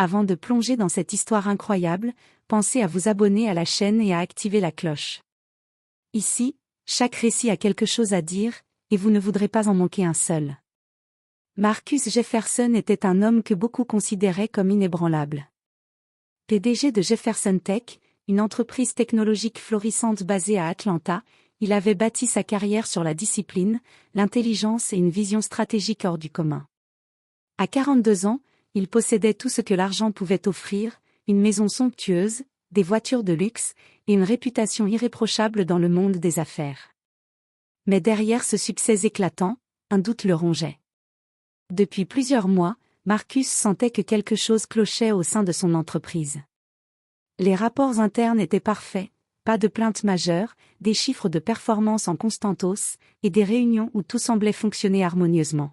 Avant de plonger dans cette histoire incroyable, pensez à vous abonner à la chaîne et à activer la cloche. Ici, chaque récit a quelque chose à dire, et vous ne voudrez pas en manquer un seul. Marcus Jefferson était un homme que beaucoup considéraient comme inébranlable. PDG de Jefferson Tech, une entreprise technologique florissante basée à Atlanta, il avait bâti sa carrière sur la discipline, l'intelligence et une vision stratégique hors du commun. À 42 ans, il possédait tout ce que l'argent pouvait offrir, une maison somptueuse, des voitures de luxe, et une réputation irréprochable dans le monde des affaires. Mais derrière ce succès éclatant, un doute le rongeait. Depuis plusieurs mois, Marcus sentait que quelque chose clochait au sein de son entreprise. Les rapports internes étaient parfaits, pas de plaintes majeures, des chiffres de performance en constante hausse, et des réunions où tout semblait fonctionner harmonieusement.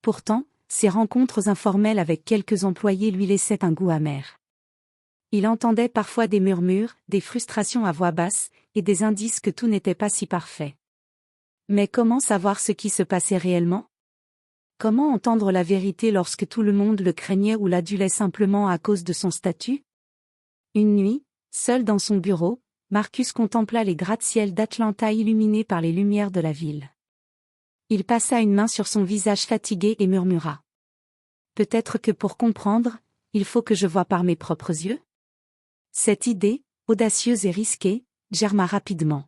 Pourtant, ces rencontres informelles avec quelques employés lui laissaient un goût amer. Il entendait parfois des murmures, des frustrations à voix basse, et des indices que tout n'était pas si parfait. Mais comment savoir ce qui se passait réellement ? Comment entendre la vérité lorsque tout le monde le craignait ou l'adulait simplement à cause de son statut ? Une nuit, seul dans son bureau, Marcus contempla les gratte-ciel d'Atlanta illuminés par les lumières de la ville. Il passa une main sur son visage fatigué et murmura. « Peut-être que pour comprendre, il faut que je voie par mes propres yeux ?» Cette idée, audacieuse et risquée, germa rapidement.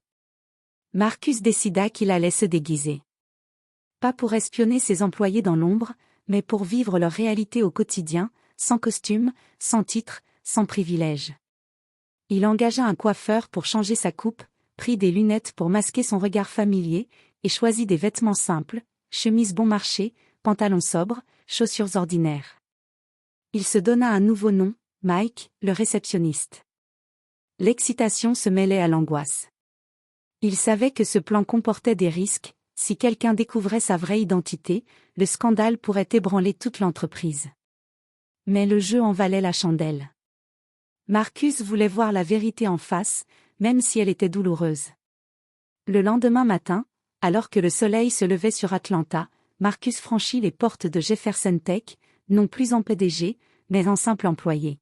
Marcus décida qu'il allait se déguiser. Pas pour espionner ses employés dans l'ombre, mais pour vivre leur réalité au quotidien, sans costume, sans titre, sans privilège. Il engagea un coiffeur pour changer sa coupe, prit des lunettes pour masquer son regard familier, et choisit des vêtements simples, chemise bon marché, pantalons sobres, chaussures ordinaires. Il se donna un nouveau nom, Mike, le réceptionniste. L'excitation se mêlait à l'angoisse. Il savait que ce plan comportait des risques. Si quelqu'un découvrait sa vraie identité, le scandale pourrait ébranler toute l'entreprise. Mais le jeu en valait la chandelle. Marcus voulait voir la vérité en face, même si elle était douloureuse. Le lendemain matin, alors que le soleil se levait sur Atlanta, Marcus franchit les portes de Jefferson Tech, non plus en PDG, mais en simple employé.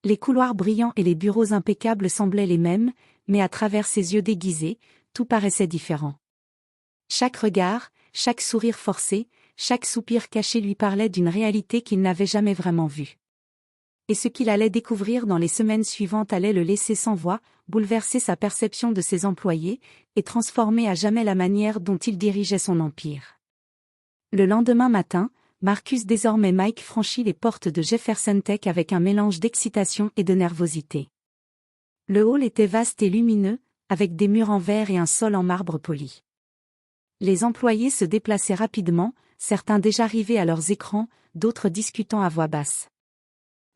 Les couloirs brillants et les bureaux impeccables semblaient les mêmes, mais à travers ses yeux déguisés, tout paraissait différent. Chaque regard, chaque sourire forcé, chaque soupir caché lui parlait d'une réalité qu'il n'avait jamais vraiment vue. Et ce qu'il allait découvrir dans les semaines suivantes allait le laisser sans voix, bouleverser sa perception de ses employés, et transformer à jamais la manière dont il dirigeait son empire. Le lendemain matin, Marcus désormais Mike franchit les portes de Jefferson Tech avec un mélange d'excitation et de nervosité. Le hall était vaste et lumineux, avec des murs en verre et un sol en marbre poli. Les employés se déplaçaient rapidement, certains déjà arrivés à leurs écrans, d'autres discutant à voix basse.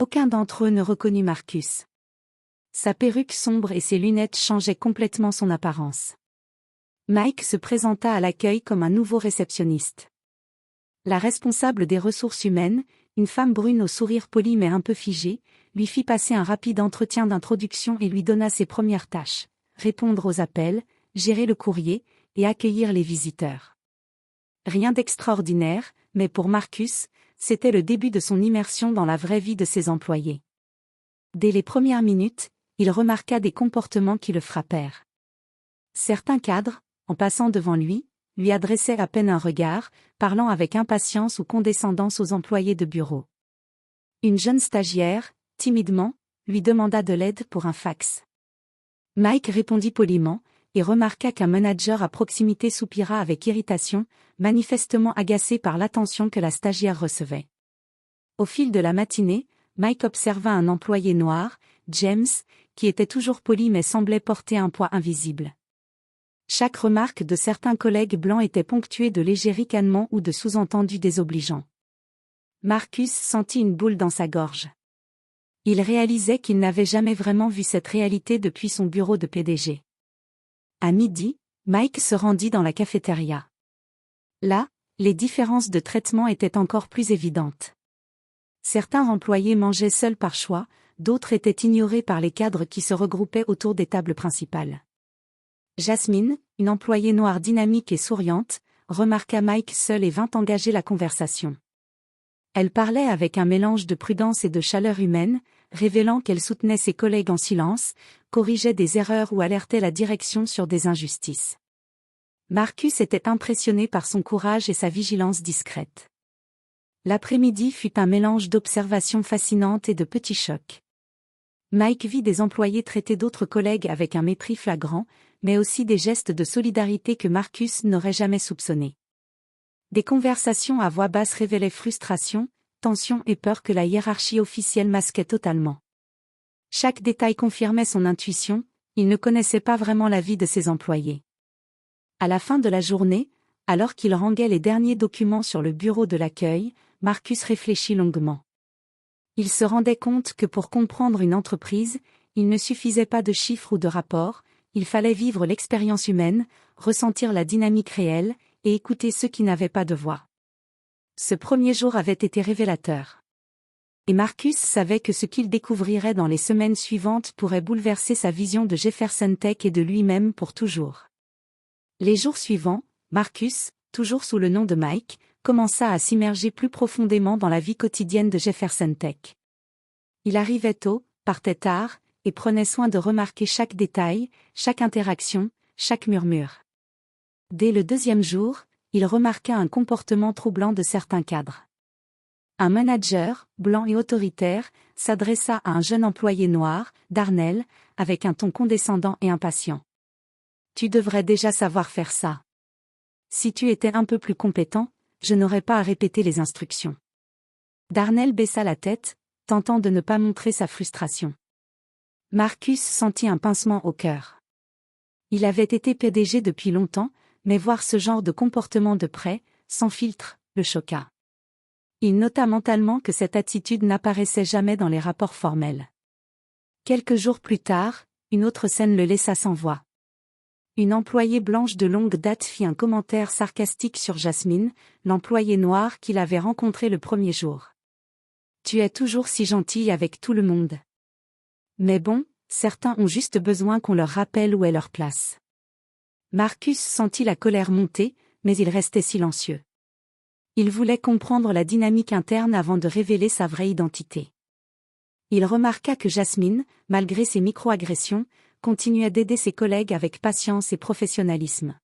Aucun d'entre eux ne reconnut Marcus. Sa perruque sombre et ses lunettes changeaient complètement son apparence. Mike se présenta à l'accueil comme un nouveau réceptionniste. La responsable des ressources humaines, une femme brune au sourire poli mais un peu figé, lui fit passer un rapide entretien d'introduction et lui donna ses premières tâches, répondre aux appels, gérer le courrier, et accueillir les visiteurs. Rien d'extraordinaire, mais pour Marcus, c'était le début de son immersion dans la vraie vie de ses employés. Dès les premières minutes, il remarqua des comportements qui le frappèrent. Certains cadres, en passant devant lui adressaient à peine un regard, parlant avec impatience ou condescendance aux employés de bureau. Une jeune stagiaire, timidement, lui demanda de l'aide pour un fax. Mike répondit poliment, et remarqua qu'un manager à proximité soupira avec irritation, manifestement agacé par l'attention que la stagiaire recevait. Au fil de la matinée, Mike observa un employé noir, James, qui était toujours poli mais semblait porter un poids invisible. Chaque remarque de certains collègues blancs était ponctuée de légers ricanements ou de sous-entendus désobligeants. Marcus sentit une boule dans sa gorge. Il réalisait qu'il n'avait jamais vraiment vu cette réalité depuis son bureau de PDG. À midi, Mike se rendit dans la cafétéria. Là, les différences de traitement étaient encore plus évidentes. Certains employés mangeaient seuls par choix, d'autres étaient ignorés par les cadres qui se regroupaient autour des tables principales. Jasmine, une employée noire dynamique et souriante, remarqua Mike seul et vint engager la conversation. Elle parlait avec un mélange de prudence et de chaleur humaine, révélant qu'elle soutenait ses collègues en silence, corrigeait des erreurs ou alertait la direction sur des injustices. Marcus était impressionné par son courage et sa vigilance discrète. L'après-midi fut un mélange d'observations fascinantes et de petits chocs. Mike vit des employés traiter d'autres collègues avec un mépris flagrant, mais aussi des gestes de solidarité que Marcus n'aurait jamais soupçonnés. Des conversations à voix basse révélaient frustration, tension et peur que la hiérarchie officielle masquait totalement. Chaque détail confirmait son intuition, il ne connaissait pas vraiment la vie de ses employés. À la fin de la journée, alors qu'il ranguait les derniers documents sur le bureau de l'accueil, Marcus réfléchit longuement. Il se rendait compte que pour comprendre une entreprise, il ne suffisait pas de chiffres ou de rapports, il fallait vivre l'expérience humaine, ressentir la dynamique réelle, et écouter ceux qui n'avaient pas de voix. Ce premier jour avait été révélateur. Et Marcus savait que ce qu'il découvrirait dans les semaines suivantes pourrait bouleverser sa vision de Jefferson Tech et de lui-même pour toujours. Les jours suivants, Marcus, toujours sous le nom de Mike, commença à s'immerger plus profondément dans la vie quotidienne de Jefferson Tech. Il arrivait tôt, partait tard, et prenait soin de remarquer chaque détail, chaque interaction, chaque murmure. Dès le deuxième jour, il remarqua un comportement troublant de certains cadres. Un manager, blanc et autoritaire, s'adressa à un jeune employé noir, Darnell, avec un ton condescendant et impatient. « Tu devrais déjà savoir faire ça. Si tu étais un peu plus compétent, je n'aurais pas à répéter les instructions. » Darnell baissa la tête, tentant de ne pas montrer sa frustration. Marcus sentit un pincement au cœur. Il avait été PDG depuis longtemps, mais voir ce genre de comportement de près, sans filtre, le choqua. Il nota mentalement que cette attitude n'apparaissait jamais dans les rapports formels. Quelques jours plus tard, une autre scène le laissa sans voix. Une employée blanche de longue date fit un commentaire sarcastique sur Jasmine, l'employée noire qu'il avait rencontrée le premier jour. « Tu es toujours si gentille avec tout le monde. Mais bon, certains ont juste besoin qu'on leur rappelle où est leur place. » Marcus sentit la colère monter, mais il restait silencieux. Il voulait comprendre la dynamique interne avant de révéler sa vraie identité. Il remarqua que Jasmine, malgré ses micro-agressions, continuait d'aider ses collègues avec patience et professionnalisme.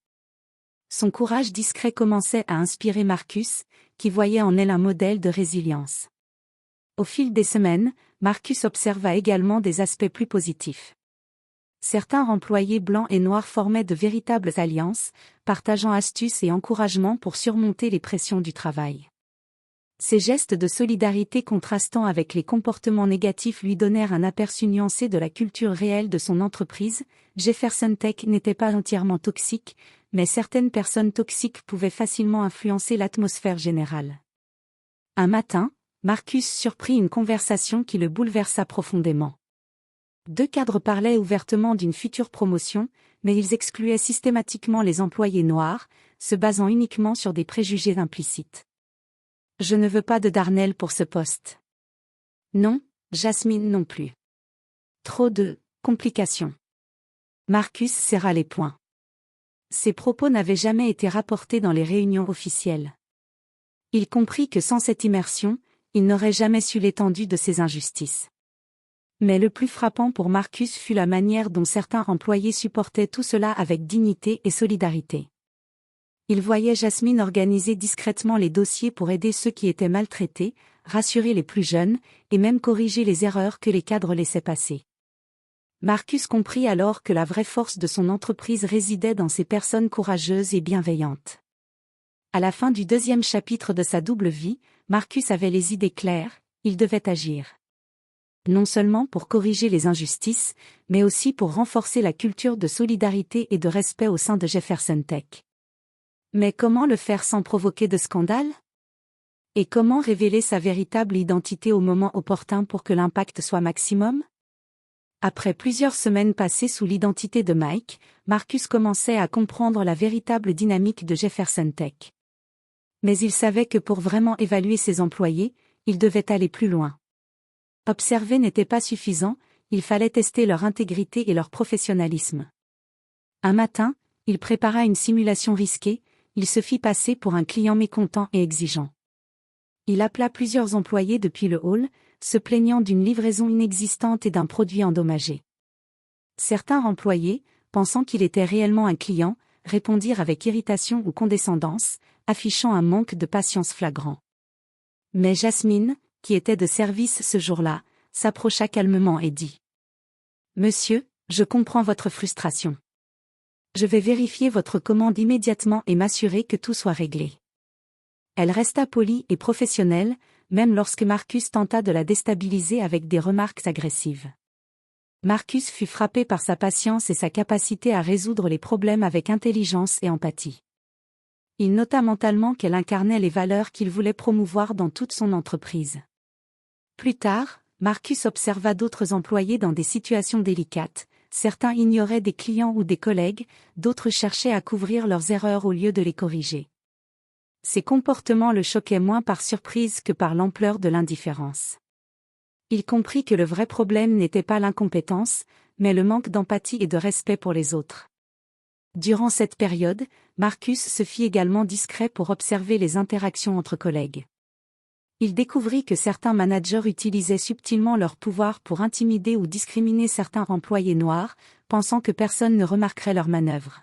Son courage discret commençait à inspirer Marcus, qui voyait en elle un modèle de résilience. Au fil des semaines, Marcus observa également des aspects plus positifs. Certains employés blancs et noirs formaient de véritables alliances, partageant astuces et encouragements pour surmonter les pressions du travail. Ces gestes de solidarité contrastant avec les comportements négatifs lui donnèrent un aperçu nuancé de la culture réelle de son entreprise. Jefferson Tech n'était pas entièrement toxique, mais certaines personnes toxiques pouvaient facilement influencer l'atmosphère générale. Un matin, Marcus surprit une conversation qui le bouleversa profondément. Deux cadres parlaient ouvertement d'une future promotion, mais ils excluaient systématiquement les employés noirs, se basant uniquement sur des préjugés implicites. « Je ne veux pas de Darnell pour ce poste. » « Non, Jasmine non plus. Trop de complications. » Marcus serra les poings. Ces propos n'avaient jamais été rapportés dans les réunions officielles. Il comprit que sans cette immersion, il n'aurait jamais su l'étendue de ces injustices. Mais le plus frappant pour Marcus fut la manière dont certains employés supportaient tout cela avec dignité et solidarité. Il voyait Jasmine organiser discrètement les dossiers pour aider ceux qui étaient maltraités, rassurer les plus jeunes, et même corriger les erreurs que les cadres laissaient passer. Marcus comprit alors que la vraie force de son entreprise résidait dans ces personnes courageuses et bienveillantes. À la fin du deuxième chapitre de sa double vie, Marcus avait les idées claires, il devait agir. Non seulement pour corriger les injustices, mais aussi pour renforcer la culture de solidarité et de respect au sein de Jefferson Tech. Mais comment le faire sans provoquer de scandale? Et comment révéler sa véritable identité au moment opportun pour que l'impact soit maximum? Après plusieurs semaines passées sous l'identité de Mike, Marcus commençait à comprendre la véritable dynamique de Jefferson Tech. Mais il savait que pour vraiment évaluer ses employés, il devait aller plus loin. Observer n'était pas suffisant, il fallait tester leur intégrité et leur professionnalisme. Un matin, il prépara une simulation risquée, il se fit passer pour un client mécontent et exigeant. Il appela plusieurs employés depuis le hall, se plaignant d'une livraison inexistante et d'un produit endommagé. Certains employés, pensant qu'il était réellement un client, répondirent avec irritation ou condescendance, affichant un manque de patience flagrant. Mais Jasmine, qui était de service ce jour-là, s'approcha calmement et dit : « Monsieur, je comprends votre frustration. Je vais vérifier votre commande immédiatement et m'assurer que tout soit réglé. » Elle resta polie et professionnelle, même lorsque Marcus tenta de la déstabiliser avec des remarques agressives. Marcus fut frappé par sa patience et sa capacité à résoudre les problèmes avec intelligence et empathie. Il nota mentalement qu'elle incarnait les valeurs qu'il voulait promouvoir dans toute son entreprise. Plus tard, Marcus observa d'autres employés dans des situations délicates. Certains ignoraient des clients ou des collègues, d'autres cherchaient à couvrir leurs erreurs au lieu de les corriger. Ces comportements le choquaient moins par surprise que par l'ampleur de l'indifférence. Il comprit que le vrai problème n'était pas l'incompétence, mais le manque d'empathie et de respect pour les autres. Durant cette période, Marcus se fit également discret pour observer les interactions entre collègues. Il découvrit que certains managers utilisaient subtilement leur pouvoir pour intimider ou discriminer certains employés noirs, pensant que personne ne remarquerait leurs manœuvres.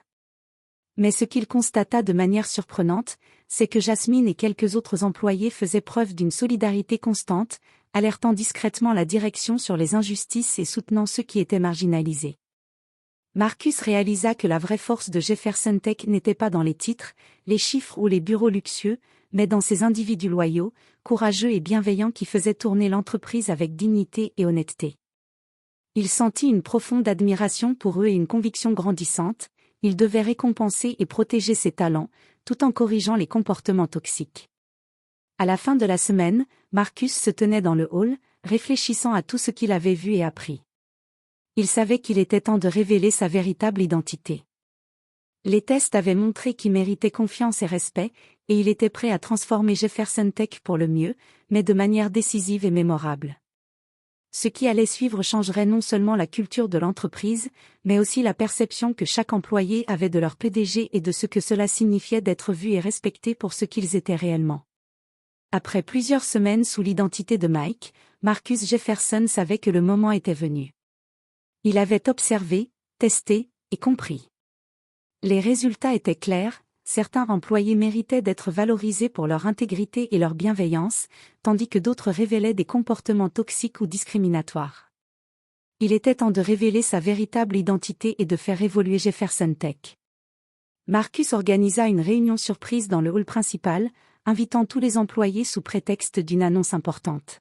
Mais ce qu'il constata de manière surprenante, c'est que Jasmine et quelques autres employés faisaient preuve d'une solidarité constante, alertant discrètement la direction sur les injustices et soutenant ceux qui étaient marginalisés. Marcus réalisa que la vraie force de Jefferson Tech n'était pas dans les titres, les chiffres ou les bureaux luxueux, mais dans ces individus loyaux, courageux et bienveillants qui faisaient tourner l'entreprise avec dignité et honnêteté. Il sentit une profonde admiration pour eux et une conviction grandissante. Il devait récompenser et protéger ses talents, tout en corrigeant les comportements toxiques. À la fin de la semaine, Marcus se tenait dans le hall, réfléchissant à tout ce qu'il avait vu et appris. Il savait qu'il était temps de révéler sa véritable identité. Les tests avaient montré qu'il méritait confiance et respect, et il était prêt à transformer Jefferson Tech pour le mieux, mais de manière décisive et mémorable. Ce qui allait suivre changerait non seulement la culture de l'entreprise, mais aussi la perception que chaque employé avait de leur PDG et de ce que cela signifiait d'être vu et respecté pour ce qu'ils étaient réellement. Après plusieurs semaines sous l'identité de Mike, Marcus Jefferson savait que le moment était venu. Il avait observé, testé, et compris. Les résultats étaient clairs. Certains employés méritaient d'être valorisés pour leur intégrité et leur bienveillance, tandis que d'autres révélaient des comportements toxiques ou discriminatoires. Il était temps de révéler sa véritable identité et de faire évoluer Jefferson Tech. Marcus organisa une réunion surprise dans le hall principal, invitant tous les employés sous prétexte d'une annonce importante.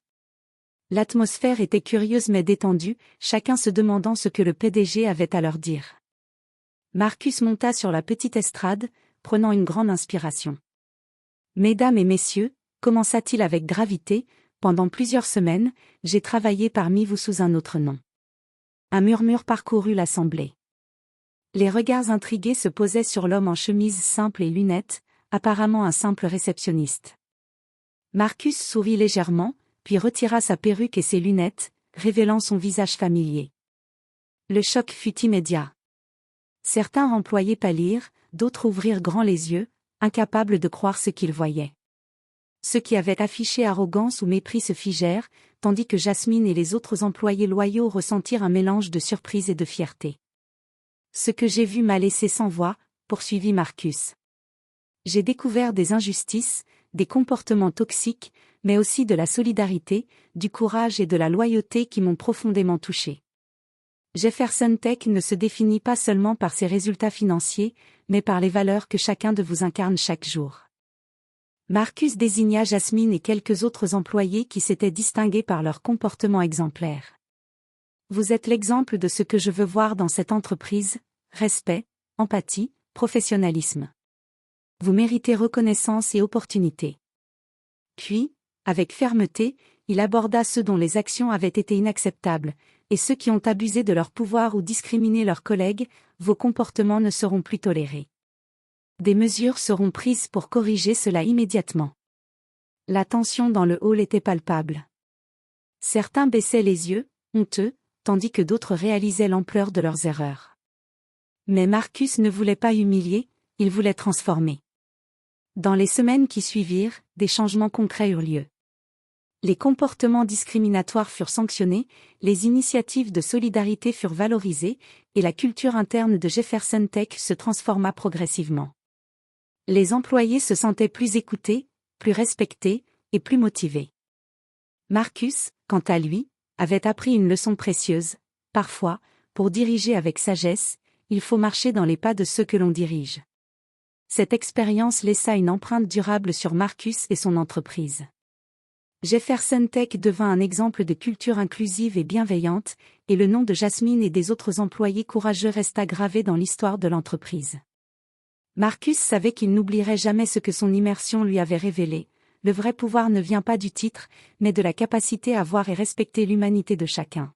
L'atmosphère était curieuse mais détendue, chacun se demandant ce que le PDG avait à leur dire. Marcus monta sur la petite estrade, prenant une grande inspiration. « Mesdames et messieurs, commença-t-il avec gravité, pendant plusieurs semaines, j'ai travaillé parmi vous sous un autre nom. » Un murmure parcourut l'assemblée. Les regards intrigués se posaient sur l'homme en chemise simple et lunettes, apparemment un simple réceptionniste. Marcus sourit légèrement, puis retira sa perruque et ses lunettes, révélant son visage familier. Le choc fut immédiat. Certains employés pâlirent, d'autres ouvrirent grand les yeux, incapables de croire ce qu'ils voyaient. Ceux qui avaient affiché arrogance ou mépris se figèrent, tandis que Jasmine et les autres employés loyaux ressentirent un mélange de surprise et de fierté. « Ce que j'ai vu m'a laissé sans voix, » poursuivit Marcus. « J'ai découvert des injustices, des comportements toxiques, mais aussi de la solidarité, du courage et de la loyauté qui m'ont profondément touché. Jefferson Tech ne se définit pas seulement par ses résultats financiers, mais par les valeurs que chacun de vous incarne chaque jour. » Marcus désigna Jasmine et quelques autres employés qui s'étaient distingués par leur comportement exemplaire. « Vous êtes l'exemple de ce que je veux voir dans cette entreprise, respect, empathie, professionnalisme. Vous méritez reconnaissance et opportunité. » Puis, avec fermeté, il aborda ceux dont les actions avaient été inacceptables, et ceux qui ont abusé de leur pouvoir ou discriminé leurs collègues, vos comportements ne seront plus tolérés. Des mesures seront prises pour corriger cela immédiatement. La tension dans le hall était palpable. Certains baissaient les yeux, honteux, tandis que d'autres réalisaient l'ampleur de leurs erreurs. Mais Marcus ne voulait pas humilier, il voulait transformer. Dans les semaines qui suivirent, des changements concrets eurent lieu. Les comportements discriminatoires furent sanctionnés, les initiatives de solidarité furent valorisées, et la culture interne de Jefferson Tech se transforma progressivement. Les employés se sentaient plus écoutés, plus respectés, et plus motivés. Marcus, quant à lui, avait appris une leçon précieuse. Parfois, pour diriger avec sagesse, il faut marcher dans les pas de ceux que l'on dirige. Cette expérience laissa une empreinte durable sur Marcus et son entreprise. Jefferson Tech devint un exemple de culture inclusive et bienveillante, et le nom de Jasmine et des autres employés courageux resta gravé dans l'histoire de l'entreprise. Marcus savait qu'il n'oublierait jamais ce que son immersion lui avait révélé. Le vrai pouvoir ne vient pas du titre, mais de la capacité à voir et respecter l'humanité de chacun.